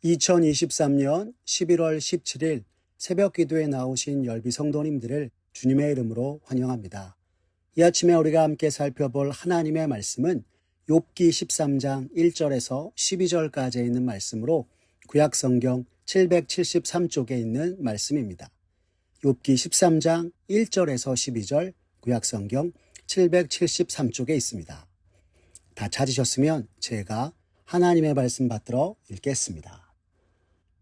2023년 11월 17일 새벽 기도에 나오신 열비 성도님들을 주님의 이름으로 환영합니다. 이 아침에 우리가 함께 살펴볼 하나님의 말씀은 욥기 13장 1절에서 12절까지 있는 말씀으로 구약성경 773쪽에 있는 말씀입니다. 욥기 13장 1절에서 12절 구약성경 773쪽에 있습니다. 다 찾으셨으면 제가 하나님의 말씀 받들어 읽겠습니다.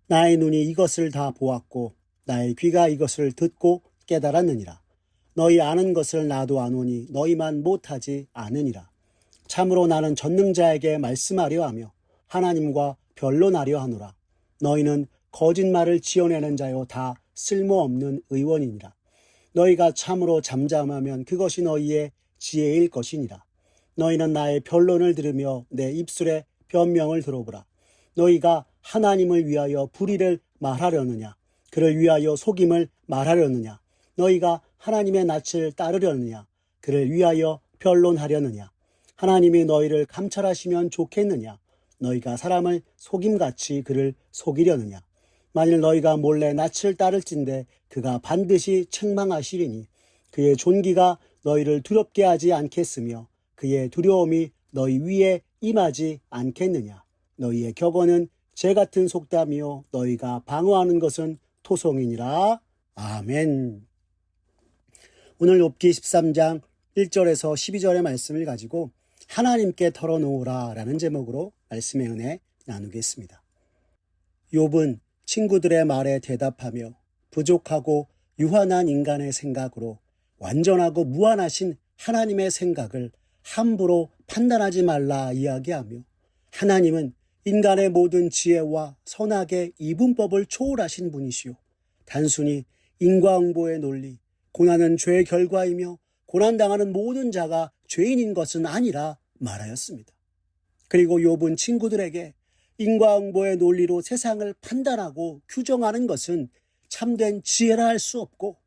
나의 눈이 이것을 다 보았고 나의 귀가 이것을 듣고 깨달았느니라. 너희 아는 것을 나도 아노니 너희만 못하지 않으니라. 참으로 나는 전능자에게 말씀하려 하며 하나님과 변론하려 하노라. 너희는 거짓말을 지어내는 자요 다 쓸모없는 의원이니라. 너희가 참으로 잠잠하면 그것이 너희의 지혜일 것이니라. 너희는 나의 변론을 들으며 내 입술에 변명을 들어보라. 너희가 하나님을 위하여 불의를 말하려느냐? 그를 위하여 속임을 말하려느냐? 너희가 하나님의 낯을 따르려느냐? 그를 위하여 변론하려느냐? 하나님이 너희를 감찰하시면 좋겠느냐? 너희가 사람을 속임같이 그를 속이려느냐? 만일 너희가 몰래 낯을 따를진대 그가 반드시 책망하시리니 그의 존귀가 너희를 두렵게 하지 않겠으며 그의 두려움이 너희 위에 임하지 않겠느냐? 너희의 격언은 재 같은 속담이요 너희가 방어하는 것은 토성이니라. 아멘. 오늘 욥기 13장 1절에서 12절의 말씀을 가지고 하나님께 털어놓으라 라는 제목으로 말씀의 은혜 나누겠습니다. 욥은 친구들의 말에 대답하며 부족하고 유한한 인간의 생각으로 완전하고 무한하신 하나님의 생각을 함부로 판단하지 말라 이야기하며 하나님은 인간의 모든 지혜와 선악의 이분법을 초월하신 분이시오. 단순히 인과응보의 논리, 고난은 죄의 결과이며 고난당하는 모든 자가 죄인인 것은 아니라 말하였습니다. 그리고 욥은 친구들에게 인과응보의 논리로 세상을 판단하고 규정하는 것은 참된 지혜라 할 수 없고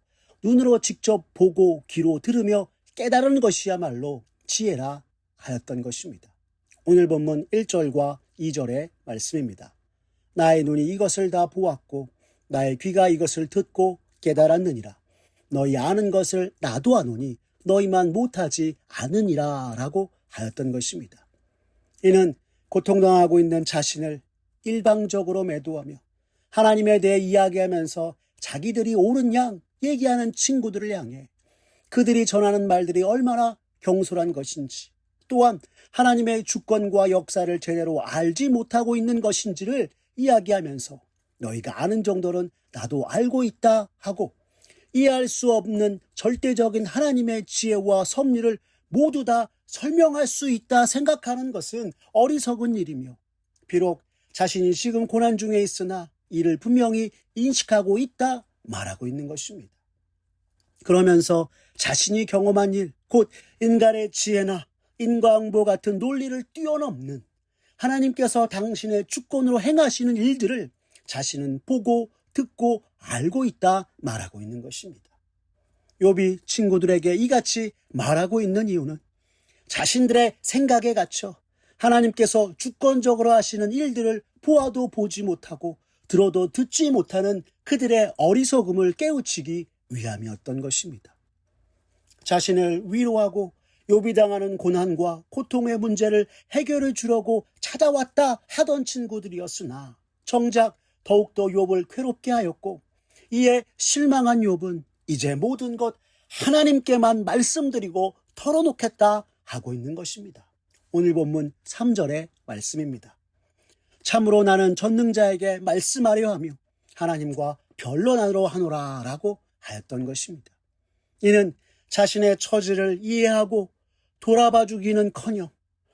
눈으로 직접 보고 귀로 들으며 깨달은 것이야말로 지혜라 하였던 것입니다. 오늘 본문 1절과 2절의 말씀입니다. 나의 눈이 이것을 다 보았고 나의 귀가 이것을 듣고 깨달았느니라. 너희 아는 것을 나도 아노니 너희만 못하지 않으니라 라고 하였던 것입니다. 이는 고통당하고 있는 자신을 일방적으로 매도하며 하나님에 대해 이야기하면서 자기들이 옳은 양 얘기하는 친구들을 향해 그들이 전하는 말들이 얼마나 경솔한 것인지 또한 하나님의 주권과 역사를 제대로 알지 못하고 있는 것인지를 이야기하면서 너희가 아는 정도는 나도 알고 있다 하고 이해할 수 없는 절대적인 하나님의 지혜와 섭리를 모두 다 설명할 수 있다 생각하는 것은 어리석은 일이며 비록 자신이 지금 고난 중에 있으나 이를 분명히 인식하고 있다 말하고 있는 것입니다. 그러면서 자신이 경험한 일, 곧 인간의 지혜나 인과응보 같은 논리를 뛰어넘는 하나님께서 당신의 주권으로 행하시는 일들을 자신은 보고 듣고 알고 있다 말하고 있는 것입니다. 욥이 친구들에게 이같이 말하고 있는 이유는 자신들의 생각에 갇혀 하나님께서 주권적으로 하시는 일들을 보아도 보지 못하고 들어도 듣지 못하는 그들의 어리석음을 깨우치기 위함이었던 것입니다. 자신을 위로하고 욥이 당하는 고난과 고통의 문제를 해결해 주려고 찾아왔다 하던 친구들이었으나 정작 더욱더 욥을 괴롭게 하였고 이에 실망한 욥은 이제 모든 것 하나님께만 말씀드리고 털어놓겠다 하고 있는 것입니다. 오늘 본문 3절의 말씀입니다. 참으로 나는 전능자에게 말씀하려 하며 하나님과 변론하러 하노라 라고 하였던 것입니다. 이는 자신의 처지를 이해하고 돌아봐 주기는커녕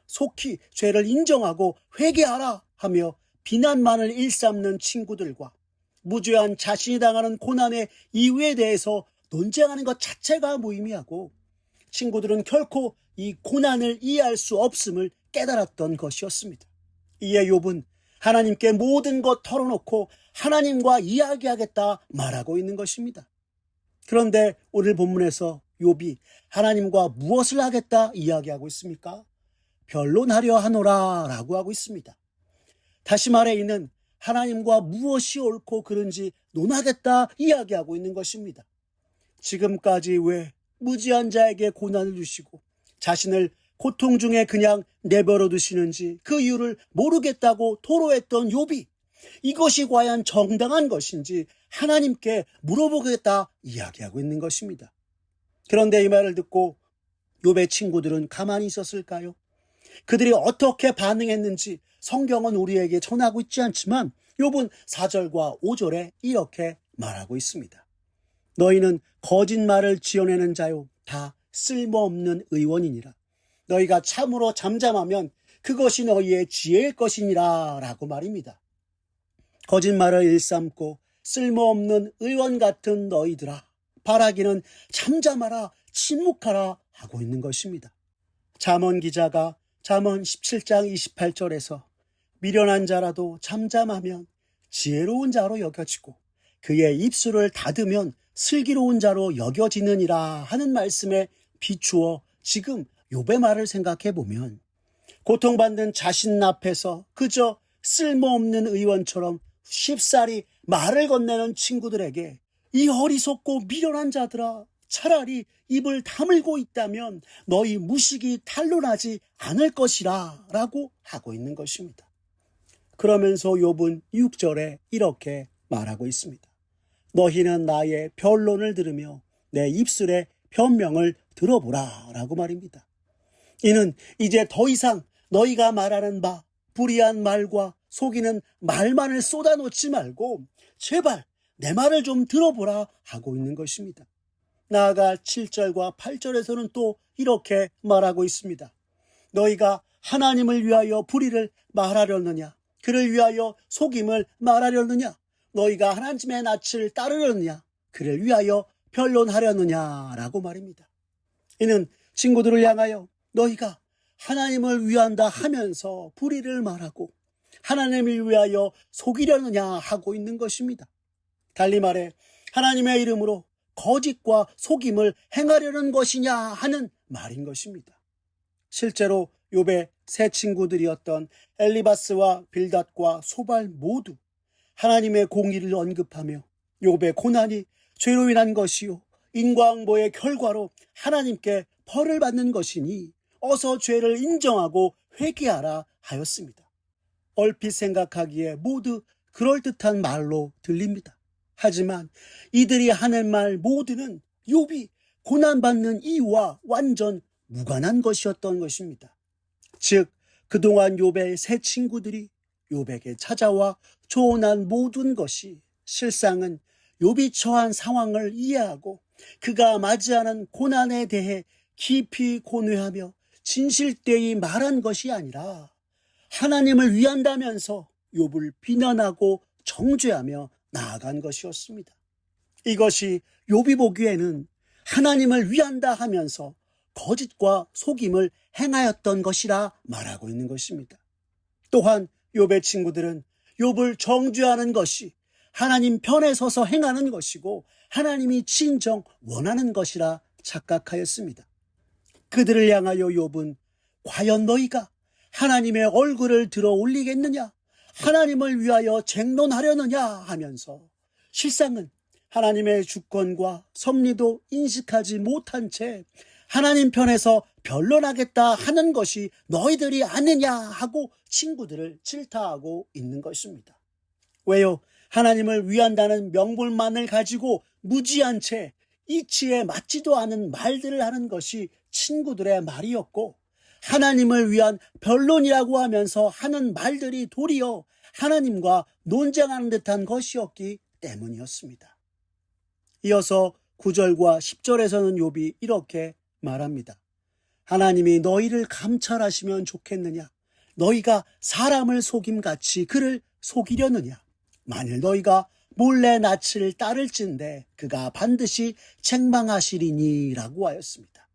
속히 죄를 인정하고 회개하라 하며 비난만을 일삼는 친구들과 무죄한 자신이 당하는 고난의 이유에 대해서 논쟁하는 것 자체가 무의미하고 친구들은 결코 이 고난을 이해할 수 없음을 깨달았던 것이었습니다. 이에 욥은 하나님께 모든 것 털어놓고 하나님과 이야기하겠다 말하고 있는 것입니다. 그런데 오늘 본문에서 욥이 하나님과 무엇을 하겠다 이야기하고 있습니까? 변론하려 하노라 라고 하고 있습니다. 다시 말해 이는 하나님과 무엇이 옳고 그른지 논하겠다 이야기하고 있는 것입니다. 지금까지 왜 무지한 자에게 고난을 주시고 자신을 고통 중에 그냥 내버려 두시는지 그 이유를 모르겠다고 토로했던 욥이 이것이 과연 정당한 것인지 하나님께 물어보겠다 이야기하고 있는 것입니다. 그런데 이 말을 듣고 욥의 친구들은 가만히 있었을까요? 그들이 어떻게 반응했는지 성경은 우리에게 전하고 있지 않지만 욥은 4절과 5절에 이렇게 말하고 있습니다. 너희는 거짓말을 지어내는 자요 다 쓸모없는 의원이니라. 너희가 참으로 잠잠하면 그것이 너희의 지혜일 것이니라 라고 말입니다. 거짓말을 일삼고 쓸모없는 의원 같은 너희들아, 바라기는 잠잠하라, 침묵하라 하고 있는 것입니다. 잠언 기자가 잠언 17장 28절에서 미련한 자라도 잠잠하면 지혜로운 자로 여겨지고 그의 입술을 닫으면 슬기로운 자로 여겨지느니라 하는 말씀에 비추어 지금 욥의 말을 생각해 보면 고통받는 자신 앞에서 그저 쓸모없는 의원처럼 쉽사리 말을 건네는 친구들에게 이 어리석고 미련한 자들아, 차라리 입을 다물고 있다면 너희 무식이 탄로나지 않을 것이라 라고 하고 있는 것입니다. 그러면서 욥은 6절에 이렇게 말하고 있습니다. 너희는 나의 변론을 들으며 내 입술의 변명을 들어보라 라고 말입니다. 이는 이제 더 이상 너희가 말하는 바 불의한 말과 속이는 말만을 쏟아놓지 말고 제발 내 말을 좀 들어보라 하고 있는 것입니다. 나아가 7절과 8절에서는 또 이렇게 말하고 있습니다. 너희가 하나님을 위하여 불의를 말하려느냐? 그를 위하여 속임을 말하려느냐? 너희가 하나님의 낯을 따르려느냐? 그를 위하여 변론하려느냐? 라고 말입니다. 이는 친구들을 향하여 너희가 하나님을 위한다 하면서 불의를 말하고 하나님을 위하여 속이려느냐 하고 있는 것입니다. 달리 말해 하나님의 이름으로 거짓과 속임을 행하려는 것이냐 하는 말인 것입니다. 실제로 욥의 세 친구들이었던 엘리바스와 빌닷과 소발 모두 하나님의 공의를 언급하며 욥의 고난이 죄로 인한 것이요 인과응보의 결과로 하나님께 벌을 받는 것이니 어서 죄를 인정하고 회개하라 하였습니다. 얼핏 생각하기에 모두 그럴듯한 말로 들립니다. 하지만 이들이 하는 말 모두는 욥이 고난받는 이유와 완전 무관한 것이었던 것입니다. 즉 그동안 욥의 세 친구들이 욥에게 찾아와 조언한 모든 것이 실상은 욥이 처한 상황을 이해하고 그가 맞이하는 고난에 대해 깊이 고뇌하며 진실되이 말한 것이 아니라 하나님을 위한다면서 욥을 비난하고 정죄하며 나아간 것이었습니다. 이것이 욥이 보기에는 하나님을 위한다 하면서 거짓과 속임을 행하였던 것이라 말하고 있는 것입니다. 또한 욥의 친구들은 욥을 정죄하는 것이 하나님 편에 서서 행하는 것이고 하나님이 진정 원하는 것이라 착각하였습니다. 그들을 향하여 욥은 과연 너희가 하나님의 얼굴을 들어 올리겠느냐? 하나님을 위하여 쟁론하려느냐? 하면서 실상은 하나님의 주권과 섭리도 인식하지 못한 채 하나님 편에서 변론하겠다 하는 것이 너희들이 아느냐 하고 친구들을 질타하고 있는 것입니다. 왜요? 하나님을 위한다는 명분만을 가지고 무지한 채 이치에 맞지도 않은 말들을 하는 것이 친구들의 말이었고 하나님을 위한 변론이라고 하면서 하는 말들이 도리어 하나님과 논쟁하는 듯한 것이었기 때문이었습니다. 이어서 9절과 10절에서는 욥이 이렇게 말합니다. 하나님이 너희를 감찰하시면 좋겠느냐? 너희가 사람을 속임같이 그를 속이려느냐? 만일 너희가 몰래 낯을 따를진대 그가 반드시 책망하시리니 라고 하였습니다.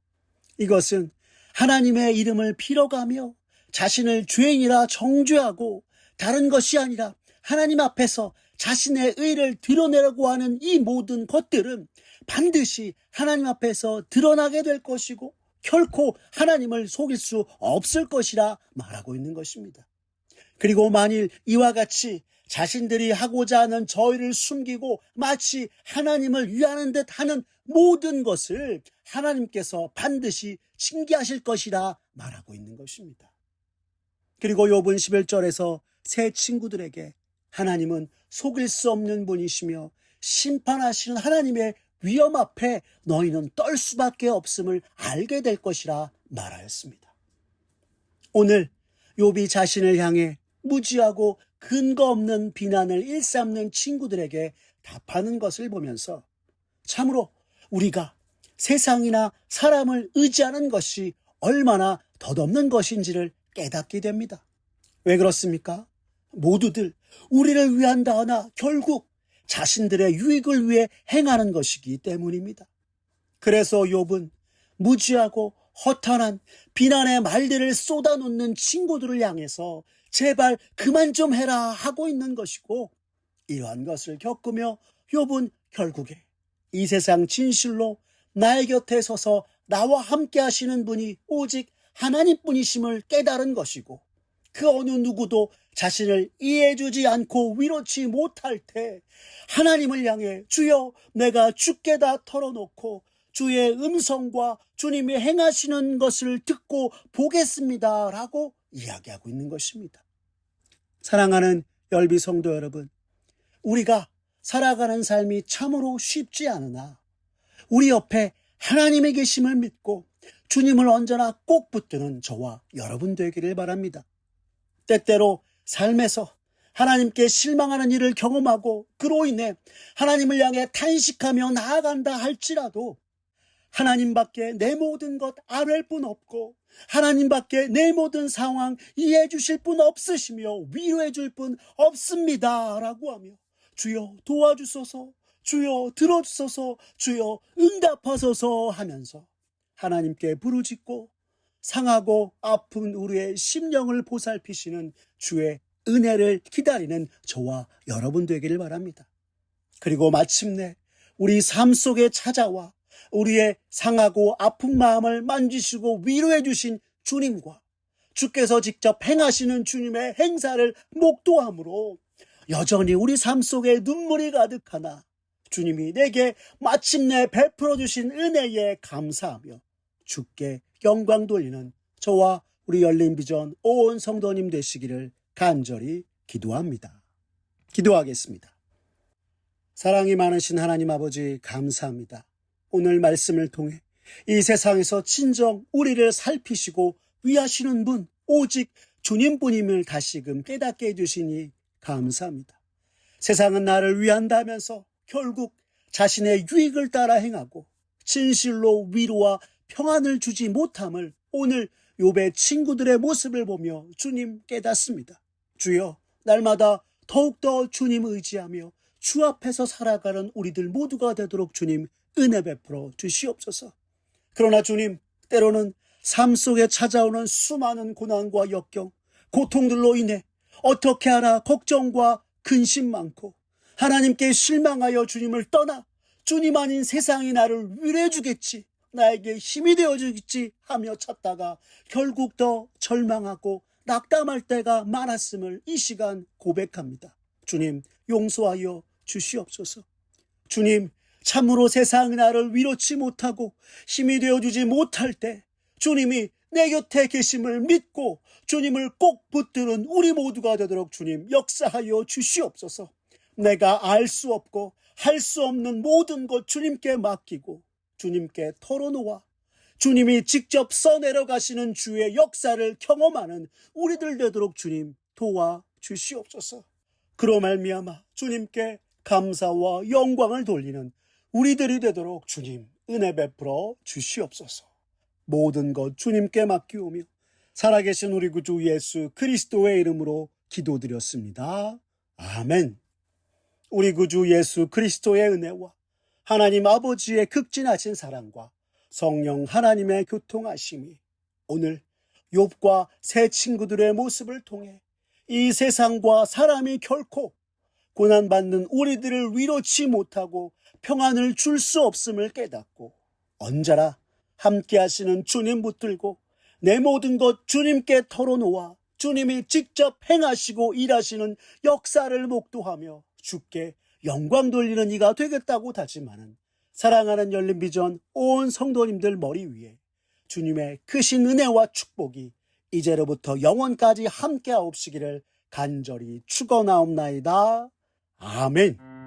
이것은 하나님의 이름을 빌어가며 자신을 죄인이라 정죄하고 다른 것이 아니라 하나님 앞에서 자신의 의를 드러내려고 하는 이 모든 것들은 반드시 하나님 앞에서 드러나게 될 것이고 결코 하나님을 속일 수 없을 것이라 말하고 있는 것입니다. 그리고 만일 이와 같이 자신들이 하고자 하는 저희를 숨기고 마치 하나님을 위하는 듯 하는 모든 것을 하나님께서 반드시 징계하실 것이라 말하고 있는 것입니다. 그리고 욥은 11절에서 세 친구들에게 하나님은 속일 수 없는 분이시며 심판하시는 하나님의 위험 앞에 너희는 떨 수밖에 없음을 알게 될 것이라 말하였습니다. 오늘 욥이 자신을 향해 무지하고 근거 없는 비난을 일삼는 친구들에게 답하는 것을 보면서 참으로 우리가 세상이나 사람을 의지하는 것이 얼마나 덧없는 것인지를 깨닫게 됩니다. 왜 그렇습니까? 모두들 우리를 위한다 하나 결국 자신들의 유익을 위해 행하는 것이기 때문입니다. 그래서 욥은 무지하고 허탄한 비난의 말들을 쏟아놓는 친구들을 향해서 제발 그만 좀 해라 하고 있는 것이고, 이러한 것을 겪으며 욥은 결국에 이 세상 진실로 나의 곁에 서서 나와 함께 하시는 분이 오직 하나님뿐이심을 깨달은 것이고, 그 어느 누구도 자신을 이해해주지 않고 위로치 못할 때 하나님을 향해 주여 내가 주께 다 털어놓고 주의 음성과 주님이 행하시는 것을 듣고 보겠습니다 라고 이야기하고 있는 것입니다. 사랑하는 열비 성도 여러분, 우리가 살아가는 삶이 참으로 쉽지 않으나 우리 옆에 하나님의 계심을 믿고 주님을 언제나 꼭 붙드는 저와 여러분 되기를 바랍니다. 때때로 삶에서 하나님께 실망하는 일을 경험하고 그로 인해 하나님을 향해 탄식하며 나아간다 할지라도 하나님밖에 내 모든 것 알을 뿐 없고 하나님밖에 내 모든 상황 이해해 주실 분 없으시며 위로해 줄 분 없습니다 라고 하며 주여 도와주소서, 주여 들어주소서, 주여 응답하소서 하면서 하나님께 부르짖고 상하고 아픈 우리의 심령을 보살피시는 주의 은혜를 기다리는 저와 여러분 되기를 바랍니다. 그리고 마침내 우리 삶 속에 찾아와 우리의 상하고 아픈 마음을 만지시고 위로해 주신 주님과 주께서 직접 행하시는 주님의 행사를 목도함으로 여전히 우리 삶 속에 눈물이 가득하나 주님이 내게 마침내 베풀어 주신 은혜에 감사하며 주께 영광 돌리는 저와 우리 열린비전 온 성도님 되시기를 간절히 기도합니다. 기도하겠습니다. 사랑이 많으신 하나님 아버지 감사합니다. 오늘 말씀을 통해 이 세상에서 진정 우리를 살피시고 위하시는 분 오직 주님뿐임을 다시금 깨닫게 해주시니 감사합니다. 세상은 나를 위한다면서 결국 자신의 유익을 따라 행하고 진실로 위로와 평안을 주지 못함을 오늘 욥의 친구들의 모습을 보며 주님 깨닫습니다. 주여 날마다 더욱더 주님 의지하며 주 앞에서 살아가는 우리들 모두가 되도록 주님 은혜 베풀어 주시옵소서. 그러나 주님 때로는 삶 속에 찾아오는 수많은 고난과 역경, 고통들로 인해 어떻게 하나 걱정과 근심 많고 하나님께 실망하여 주님을 떠나 주님 아닌 세상이 나를 위로해 주겠지, 나에게 힘이 되어주겠지 하며 찾다가 결국 더 절망하고 낙담할 때가 많았음을 이 시간 고백합니다. 주님 용서하여 주시옵소서. 주님 참으로 세상이 나를 위로치 못하고 힘이 되어주지 못할 때 주님이 내 곁에 계심을 믿고 주님을 꼭 붙드는 우리 모두가 되도록 주님 역사하여 주시옵소서. 내가 알 수 없고 할 수 없는 모든 것 주님께 맡기고 주님께 털어놓아 주님이 직접 써내려 가시는 주의 역사를 경험하는 우리들 되도록 주님 도와 주시옵소서. 그로 말미암아 주님께 감사와 영광을 돌리는 우리들이 되도록 주님 은혜 베풀어 주시옵소서. 모든 것 주님께 맡기오며 살아계신 우리 구주 예수 그리스도의 이름으로 기도드렸습니다. 아멘. 우리 구주 예수 그리스도의 은혜와 하나님 아버지의 극진하신 사랑과 성령 하나님의 교통하심이 오늘 욥과 세 친구들의 모습을 통해 이 세상과 사람이 결코 고난받는 우리들을 위로치 못하고 평안을 줄 수 없음을 깨닫고 언제나 함께 하시는 주님 붙들고 내 모든 것 주님께 털어놓아 주님이 직접 행하시고 일하시는 역사를 목도하며 주께 영광 돌리는 이가 되겠다고 다짐하는 사랑하는 열린비전 온 성도님들 머리 위에 주님의 크신 은혜와 축복이 이제로부터 영원까지 함께하옵시기를 간절히 축원하옵나이다. 아멘.